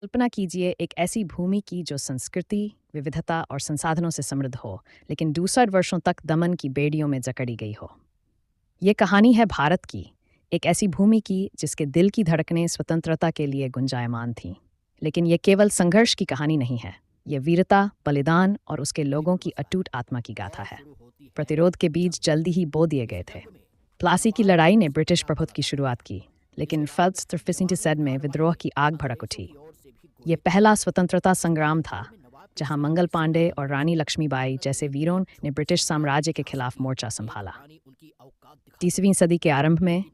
कल्पना कीजिए एक ऐसी भूमि की जो संस्कृति, विविधता और संसाधनों से समृद्ध हो, लेकिन 200 वर्षों तक दमन की बेड़ियों में जकड़ी गई हो। ये कहानी है भारत की, एक ऐसी भूमि की जिसके दिल की धड़कनें स्वतंत्रता के लिए गुंजायमान थीं। लेकिन ये केवल संघर्ष की कहानी नहीं है, ये वीरता, बलिदान और उसके लोगों की अटूट आत्मा की गाथा है। प्रतिरोध के बीज जल्दी ही बो दिए गए थे। प्लासी की लड़ाई ने ब्रिटिश प्रभुत्व की शुरुआत की, लेकिन फेल्प्स में विद्रोह की आग भड़क उठी। ये पहला स्वतंत्रता संग्राम था, जहां मंगल पांडे और रानी लक्ष्मीबाई जैसे वीरों ने ब्रिटिश साम्राज्य के खिलाफ मोर्चा संभाला। 30वीं सदी के आरंभ में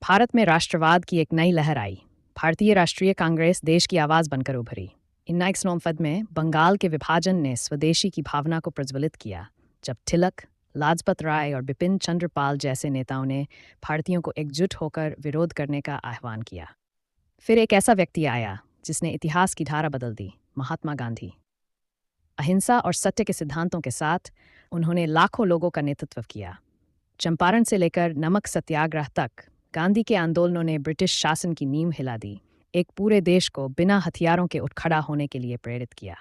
भारत में राष्ट्रवाद की एक नई लहर आई। भारतीय राष्ट्रीय कांग्रेस देश की आवाज़ बनकर उभरी। 1909 में बंगाल के विभाजन ने स्वदेशी की भावना को प्रज्वलित किया, जब तिलक, लाजपत राय और बिपिन चंद्र पाल जैसे नेताओं ने भारतीयों को एकजुट होकर विरोध करने का आह्वान किया। फिर एक ऐसा व्यक्ति आया जिसने इतिहास की धारा बदल दी, महात्मा गांधी। अहिंसा और सत्य के सिद्धांतों के साथ उन्होंने लाखों लोगों का नेतृत्व किया। चंपारण से लेकर नमक सत्याग्रह तक गांधी के आंदोलनों ने ब्रिटिश शासन की नींव हिला दी, एक पूरे देश को बिना हथियारों के उठ खड़ा होने के लिए प्रेरित किया।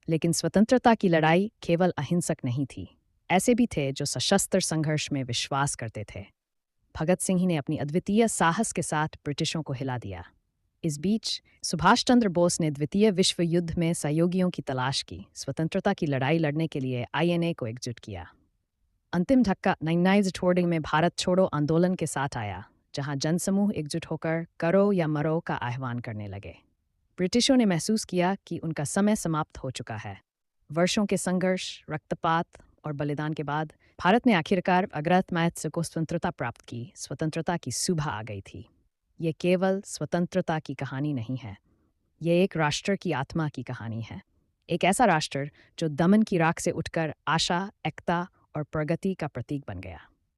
लेकिन स्वतंत्रता की लड़ाई केवल अहिंसक नहीं थी। ऐसे भी थे जो सशस्त्र संघर्ष में विश्वास करते थे। भगत सिंह ने अपनी अद्वितीय साहस के साथ ब्रिटिशों को हिला दिया। इस बीच सुभाष चंद्र बोस ने द्वितीय विश्व युद्ध में सहयोगियों की तलाश की, स्वतंत्रता की लड़ाई लड़ने के लिए आईएनए को एकजुट किया। अंतिम धक्का 1948 में भारत छोड़ो आंदोलन के साथ आया, जहां जनसमूह एकजुट होकर करो या मरो का आह्वान करने लगे। ब्रिटिशों ने महसूस किया कि उनका समय समाप्त हो चुका है। वर्षों के संघर्ष, रक्तपात और बलिदान के बाद भारत ने आखिरकार अग्रत महत्व को स्वतंत्रता प्राप्त की। स्वतंत्रता की सुबह आ गई थी। ये केवल स्वतंत्रता की कहानी नहीं है, ये एक राष्ट्र की आत्मा की कहानी है। एक ऐसा राष्ट्र जो दमन की राख से उठकर आशा, एकता और प्रगति का प्रतीक बन गया।